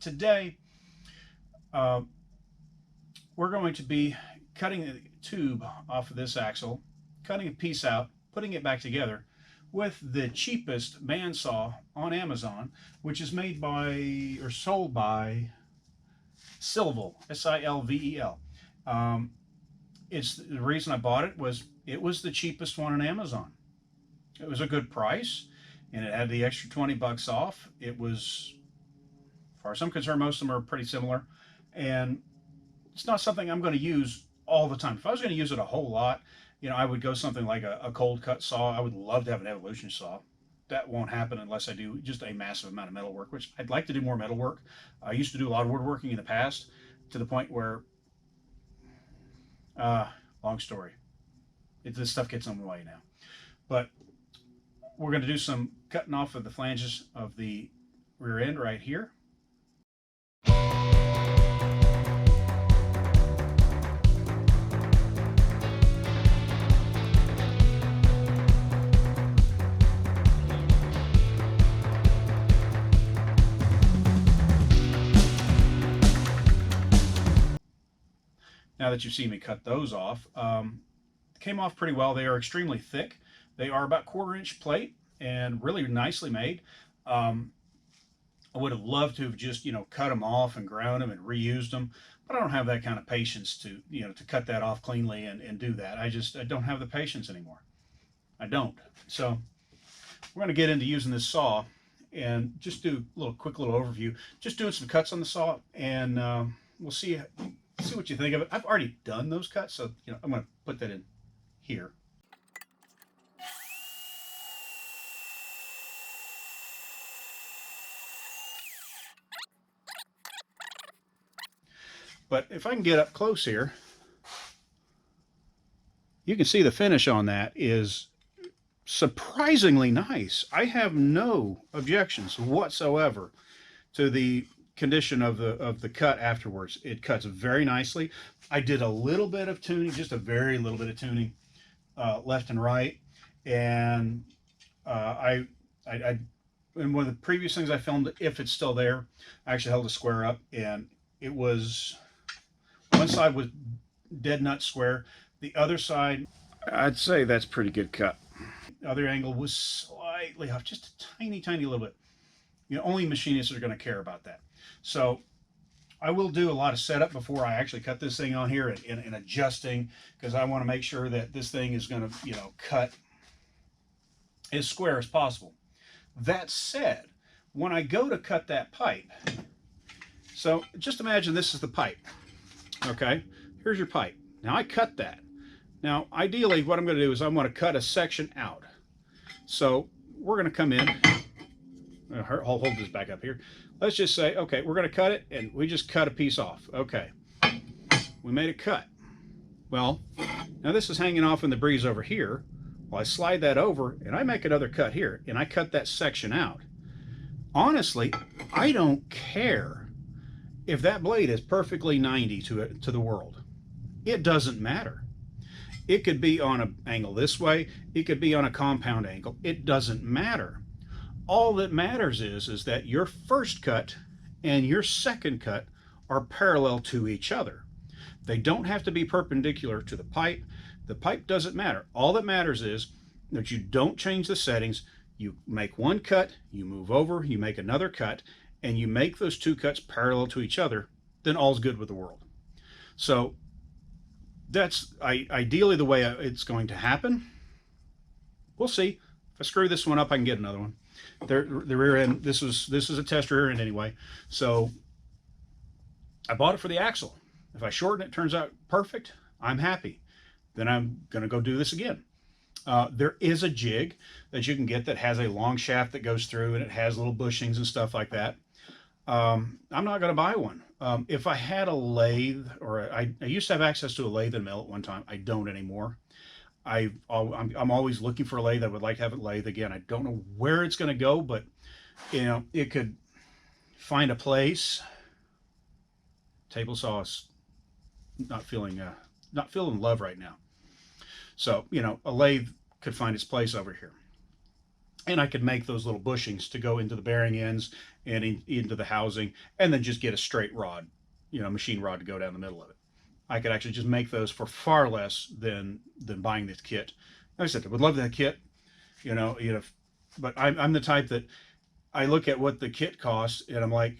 Today, uh, we're going to be cutting the tube off of this axle, cutting a piece out, putting it back together with the cheapest bandsaw on Amazon, which is made by or sold by Silvel, S-I-L-V-E-L. It's the reason I bought it was the cheapest one on Amazon. It was a good price, and it had the extra 20 bucks off. It was, as far as I'm concerned, most of them are pretty similar, and it's not something I'm going to use all the time. If I was going to use it a whole lot, I would go something like a cold cut saw. I would love to have an evolution saw. That won't happen unless I do just a massive amount of metal work, which I'd like to do more metal work. I used to do a lot of woodworking in the past to the point where, long story, this stuff gets in the way now. But we're going to do some cutting off of the flanges of the rear end right here. Now that you've seen me cut those off, came off pretty well. They are extremely thick. They are about 1/4 inch plate and really nicely made. I would have loved to have just, cut them off and ground them and reused them, but I don't have that kind of patience to, to cut that off cleanly and do that. I don't have the patience anymore. I don't. So we're going to get into using this saw and just do a quick little overview. Just doing some cuts on the saw, and we'll see what you think of it. I've already done those cuts, so I'm going to put that in here. But if I can get up close here, you can see the finish on that is surprisingly nice. I have no objections whatsoever to the condition of the cut afterwards. It cuts very nicely. I did a little bit of tuning, just a very little bit of tuning, left and right, and I in one of the previous things I filmed, if it's still there, I actually held a square up, and it was, one side was dead nut square, the other side, I'd say that's pretty good cut. The other angle was slightly off, just a tiny little bit. Only machinists are going to care about that. So I will do a lot of setup before I actually cut this thing on here and adjusting, because I want to make sure that this thing is going to, cut as square as possible. That said, when I go to cut that pipe, so just imagine this is the pipe. Okay, here's your pipe. Now I cut that. Now ideally what I'm going to do is I'm going to cut a section out. So we're going to come in, I'll hold this back up here. Let's just say, okay, we're going to cut it, and we just cut a piece off. Okay, we made a cut. Well, now this is hanging off in the breeze over here. Well, I slide that over and I make another cut here, and I cut that section out. Honestly, I don't care if that blade is perfectly 90 to the world. It doesn't matter. It could be on an angle this way, it could be on a compound angle. It doesn't matter. All that matters is that your first cut and your second cut are parallel to each other. They don't have to be perpendicular to the pipe. The pipe doesn't matter. All that matters is that you don't change the settings. You make one cut, you move over, you make another cut, and you make those two cuts parallel to each other, then all's good with the world. So that's ideally the way it's going to happen. We'll see. If I screw this one up, I can get another one. The rear end, this is a test rear end anyway, so I bought it for the axle. If I shorten it, turns out perfect, I'm happy. Then I'm going to go do this again. There is a jig that you can get that has a long shaft that goes through, and it has little bushings and stuff like that. I'm not going to buy one. If I had a lathe, or I used to have access to a lathe and mill at one time. I don't anymore. I'm always looking for a lathe. I would like to have a lathe again. I don't know where it's going to go, but it could find a place. Table saw is not feeling love right now. So a lathe could find its place over here, and I could make those little bushings to go into the bearing ends and into the housing, and then just get a straight rod, machine rod to go down the middle of it. I could actually just make those for far less than buying this kit. Like I said, I would love that kit, but I'm the type that I look at what the kit costs and I'm like,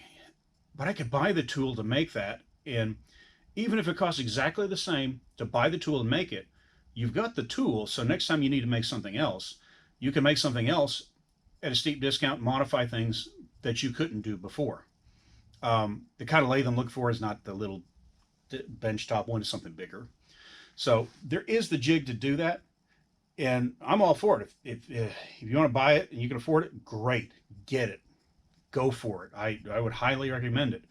but I could buy the tool to make that. And even if it costs exactly the same to buy the tool and make it, you've got the tool. So next time you need to make something else, you can make something else at a steep discount, modify things that you couldn't do before. The kind of lathe I'm looking for is not the little benchtop one, it's something bigger. So there is the jig to do that, and I'm all for it. If you want to buy it and you can afford it, great, get it, go for it. I would highly recommend it.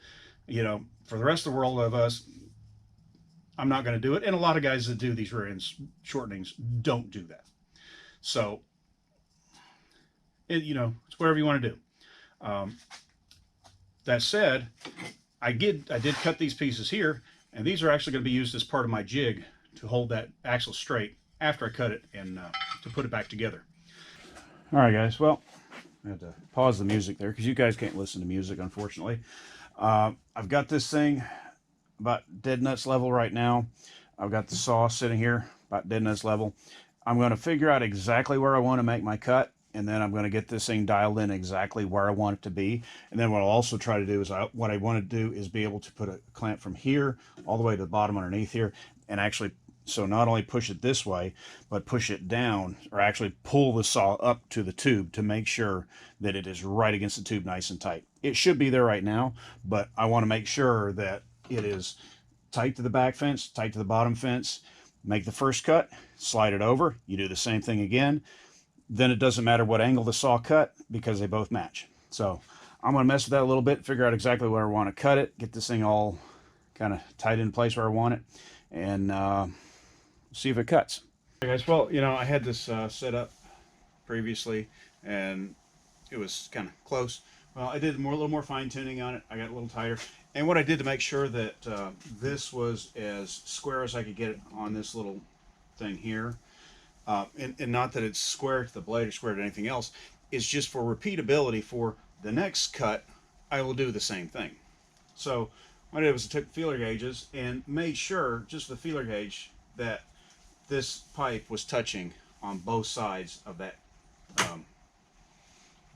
For the rest of the world of us, I'm not going to do it, and a lot of guys that do these rear end shortenings don't do that. So it's whatever you want to do. That said, I did cut these pieces here, and these are actually going to be used as part of my jig to hold that axle straight after I cut it and to put it back together. All right, guys. Well, I had to pause the music there because you guys can't listen to music, unfortunately. I've got this thing about dead nuts level right now. I've got the saw sitting here about dead nuts level. I'm going to figure out exactly where I want to make my cut, and then I'm going to get this thing dialed in exactly where I want it to be. And then what I'll also try to do is what I want to do is be able to put a clamp from here all the way to the bottom underneath here, and actually, so not only push it this way, but push it down, or actually pull the saw up to the tube to make sure that it is right against the tube nice and tight. It should be there right now, but I want to make sure that it is tight to the back fence, tight to the bottom fence. Make the first cut, slide it over, you do the same thing again. Then it doesn't matter what angle the saw cut because they both match. So I'm going to mess with that a little bit, figure out exactly where I want to cut it, get this thing all kind of tight in place where I want it, and see if it cuts. Okay, guys, well, I had this set up previously, and it was kind of close. Well, I did a little more fine tuning on it. I got a little tighter. And what I did to make sure that this was as square as I could get it on this little thing here, and not that it's square to the blade or square to anything else, is just for repeatability. For the next cut, I will do the same thing. So what I did was I took feeler gauges and made sure, just the feeler gauge, that this pipe was touching on both sides of that.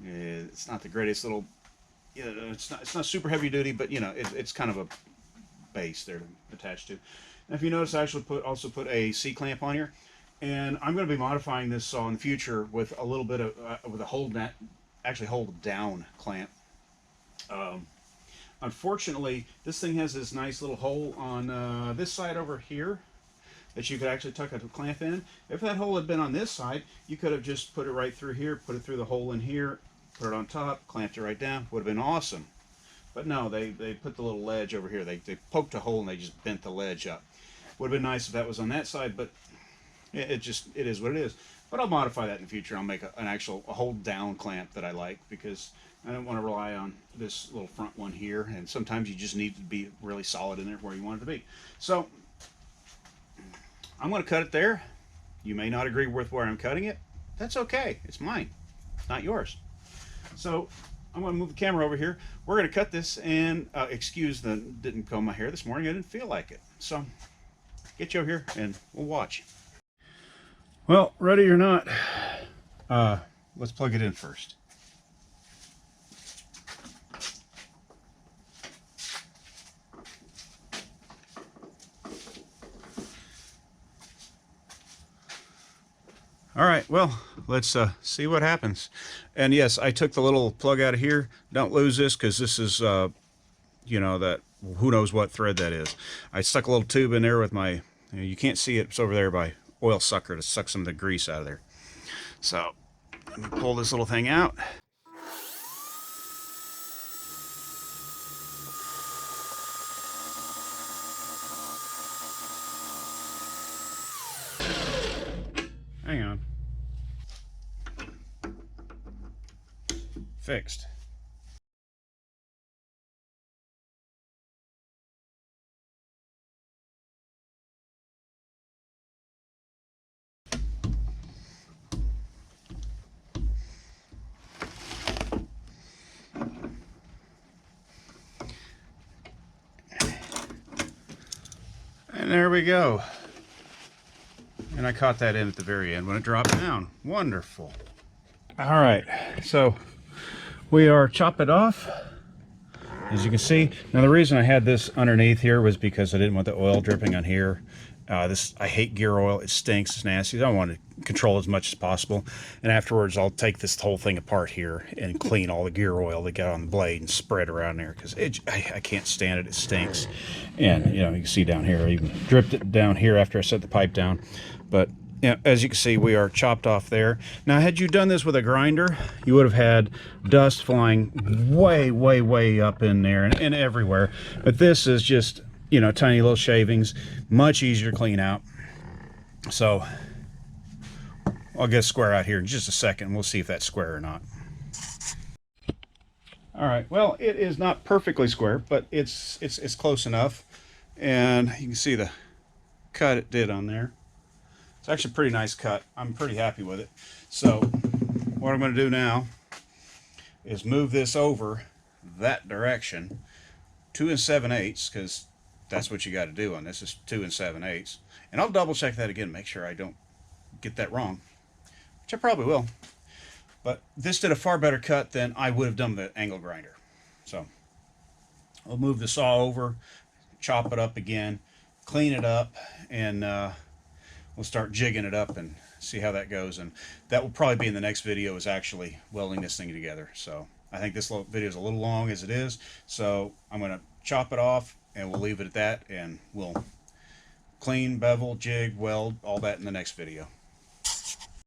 It's not the greatest little, it's not super heavy duty, but it's kind of a base there attached to. And if you notice, I actually also put a C-clamp on here, and I'm going to be modifying this saw in the future with a little bit of with a hold down clamp. Unfortunately, this thing has this nice little hole on this side over here that you could actually tuck a clamp in. If that hole had been on this side, you could have just put it right through here, put it through the hole in here, put it on top, clamped it right down. Would have been awesome. But no, they put the little ledge over here. They poked a hole and they just bent the ledge up. Would have been nice if that was on that side, but it is what it is. But I'll modify that in the future. I'll make an actual hold down clamp that I like, because I don't want to rely on this little front one here, and sometimes you just need to be really solid in there where you want it to be. So I'm going to cut it there. You may not agree with where I'm cutting it. That's okay. It's mine, not yours. So I'm going to move the camera over here. We're going to cut this, and excuse the didn't comb my hair this morning. I didn't feel like it. So get you over here and we'll watch. Well, ready or not, let's plug it in first. All right, well, let's see what happens. And yes, I took the little plug out of here. Don't lose this, because this is, that who knows what thread that is. I stuck a little tube in there with my, you can't see it, it's over there by oil sucker to suck some of the grease out of there. So let me pull this little thing out. Hang on. Fixed. And there we go. And I caught that in at the very end when it dropped down. Wonderful. All right, so we are chopping it off. As you can see, now the reason I had this underneath here was because I didn't want the oil dripping on here. I hate gear oil. It stinks. It's nasty. I want to control as much as possible. And afterwards, I'll take this whole thing apart here and clean all the gear oil that got on the blade and spread around there, because I can't stand it. It stinks. And, you know, you can see down here, I even dripped it down here after I set the pipe down. But, you know, as you can see, we are chopped off there. Now, had you done this with a grinder, you would have had dust flying way, way, way up in there and everywhere. But this is just, you know, tiny little shavings, much easier to clean out. So I'll get a square out here in just a second. We'll see if that's square or not. All right, well, it is not perfectly square, but it's close enough. And you can see the cut it did on there. It's actually a pretty nice cut. I'm pretty happy with it. So what I'm going to do now is move this over that direction, 2 7/8, because that's what you got to do on this, is 2 7/8. And I'll double check that again, make sure I don't get that wrong, which I probably will. But this did a far better cut than I would have done with the angle grinder. So I'll move the saw over, chop it up again, clean it up, and we'll start jigging it up and see how that goes. And that will probably be in the next video, is actually welding this thing together. So I think this video is a little long as it is. So I'm going to chop it off and we'll leave it at that, and we'll clean, bevel, jig, weld, all that in the next video.